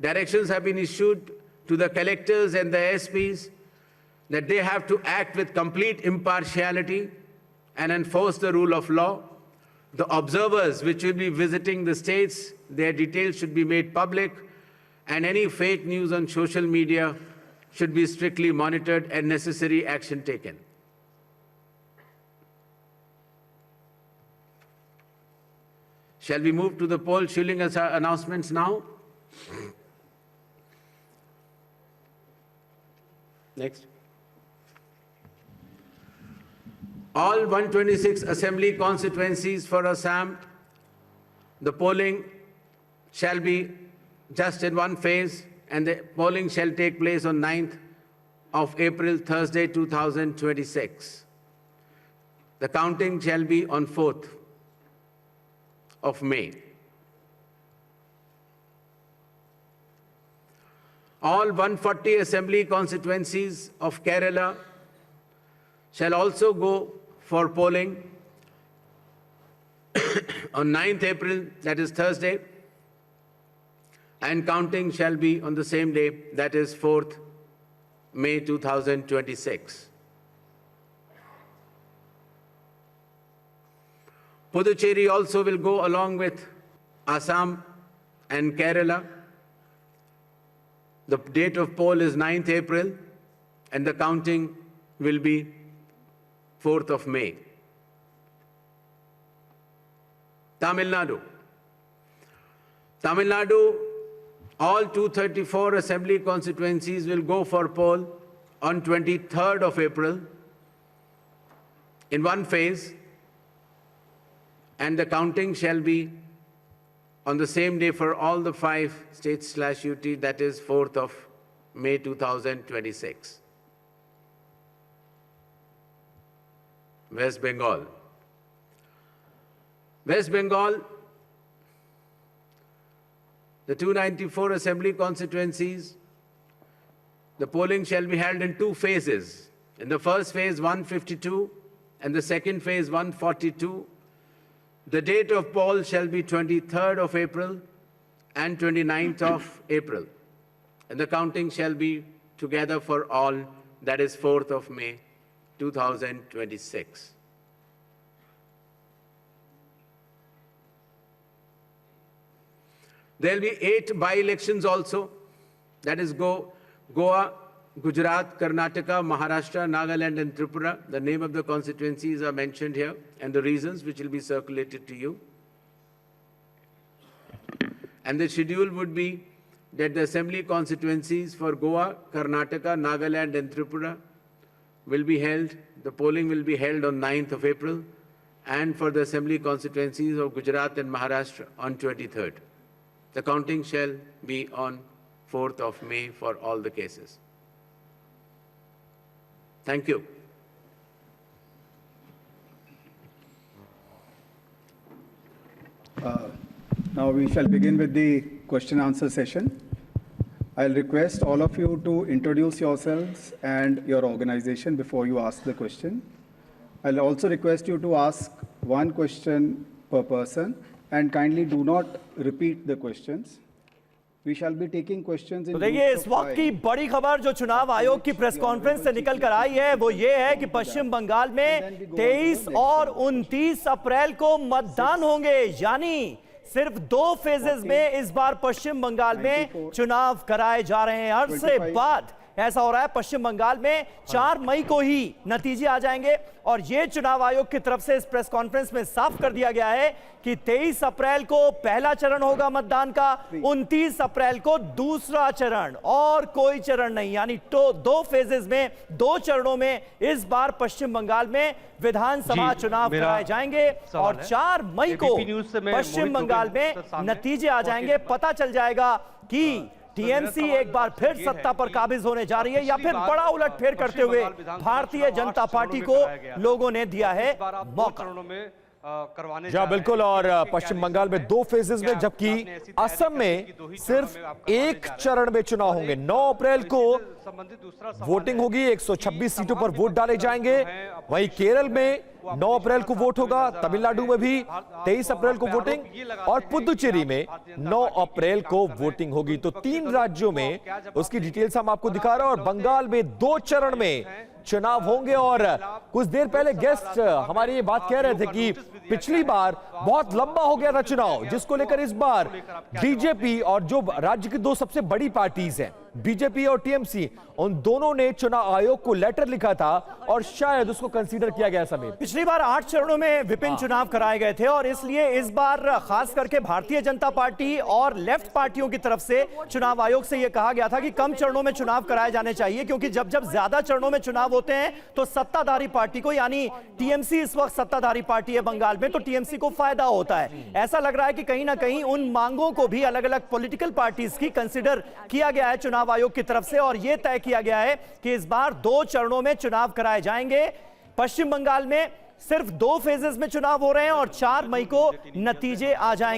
Directions have been issued to the collectors and the SPs that they have to act with complete impartiality and enforce the rule of law. The observers which will be visiting the states, their details should be made public, and any fake news on social media should be strictly monitored and necessary action taken. Shall we move to the poll shilling announcements now? Next. All 126 assembly constituencies for Assam, the polling shall be just in one phase, and the polling shall take place on 9th of April, Thursday, 2026. The counting shall be on 4th of May. All 140 assembly constituencies of Kerala shall also go for polling on 9th April, that is Thursday, and counting shall be on the same day, that is 4th May 2026. Puducherry also will go along with Assam and Kerala. The date of poll is 9th April, and the counting will be 4th of May. Tamil Nadu. Tamil Nadu, all 234 assembly constituencies will go for poll on 23rd of April in one phase, and the counting shall be on the same day for all the 5 states/UT, that is 4th of May 2026. West Bengal. West Bengal, the 294 assembly constituencies, the polling shall be held in 2 phases. In the first phase, 152, and the second phase, 142. The date of poll shall be 23rd of April and 29th of April. And the counting shall be together for all, that is 4th of May 2026. There will be 8 by-elections also, that is Goa, Gujarat, Karnataka, Maharashtra, Nagaland and Tripura. The name of the constituencies are mentioned here and the reasons which will be circulated to you. And the schedule would be that the assembly constituencies for Goa, Karnataka, Nagaland and Tripura will be held, the polling will be held on 9th of April, and for the assembly constituencies of Gujarat and Maharashtra on 23rd. The counting shall be on 4th of May for all the cases. Thank you. Now we shall begin with the question-answer session. I'll request all of you to introduce yourselves and your organization before you ask the question. I'll also request you to ask one question per person and kindly do not repeat the questions. We shall be taking questions in. तो देखिए इस वक्त की बड़ी खबर जो चुनाव आयोग की प्रेस कॉन्फ्रेंस से निकल कर आई है वो ये है कि पश्चिम बंगाल में 23 और 29 अप्रैल को मतदान होंगे, यानी सिर्फ 2 फेजेस में इस बार पश्चिम बंगाल में चुनाव कराए जा रहे हैं। अरसे बाद ऐसा हो रहा है। पश्चिम बंगाल में 4 मई को ही नतीजे आ जाएंगे और ये चुनाव आयोग की तरफ से इस प्रेस कॉन्फ्रेंस में साफ कर दिया गया है कि 23 अप्रैल को पहला चरण होगा मतदान का, 29 अप्रैल को दूसरा चरण, और कोई चरण नहीं, यानी 2 फेजेस में 2 चरणों में इस बार पश्चिम बंगाल में विधानसभा चुनाव कराए जाएंगे और 4 मई को पश्चिम बंगाल में नतीजे आ जाएंगे। पता चल जाएगा कि टीएमसी एक बार फिर सत्ता पर काबिज होने जा रही है या फिर बड़ा उलटफेर करते हुए भारतीय जनता पार्टी को लोगों ने दिया है मौका। करवाने जी हाँ, बिल्कुल। और पश्चिम बंगाल में 2 फेजेस में, जबकि असम में सिर्फ एक चरण में चुनाव होंगे। 9 अप्रैल को वोटिंग होगी, 126 सीटों पर वोट डाले जाएंगे। वहीं केरल में 9 अप्रैल को वोट होगा, तमिलनाडु में भी 23 अप्रैल को वोटिंग, और पुदुचेरी में 9 अप्रैल को वोटिंग होगी। तो 3 राज्यों में उसकी डिटेल्स हम आपको दिखा रहे हैं। और बंगाल में 2 चरण में चुनाव होंगे। और कुछ देर पहले गेस्ट हमारी ये बात कह रहे थे कि पिछली बार बहुत लंबा हो गया था चुनाव, जिसको लेकर इस बार बीजेपी और जो राज्य की 2 सबसे बड़ी पार्टीज हैं, बीजेपी और टीएमसी, उन दोनों ने चुनाव आयोग को लेटर लिखा था और शायद उसको कंसीडर किया गया। समय पिछली बार 8 चरणों में विभिन्न चुनाव कराए गए थे और इसलिए इस बार खास करके भारतीय जनता पार्टी और लेफ्ट पार्टियों की तरफ से चुनाव आयोग से यह कहा गया था कि कम चरणों में चुनाव कराए जाने चाहिए, क्योंकि जब जब ज्यादा चरणों में चुनाव होते हैं तो सत्ताधारी पार्टी को, यानी टीएमसी इस वक्त सत्ताधारी पार्टी है बंगाल में, तो टीएमसी को फायदा होता है। ऐसा लग रहा है कि कहीं ना कहीं उन मांगों को भी अलग अलग पॉलिटिकल पार्टीज की कंसीडर किया गया है चुनाव आयोग की तरफ से, और यह तय किया गया है कि इस बार 2 चरणों में चुनाव कराए जाएंगे। पश्चिम बंगाल में सिर्फ 2 फेजेस में चुनाव हो रहे हैं और 4 मई को नतीजे आ जाएंगे।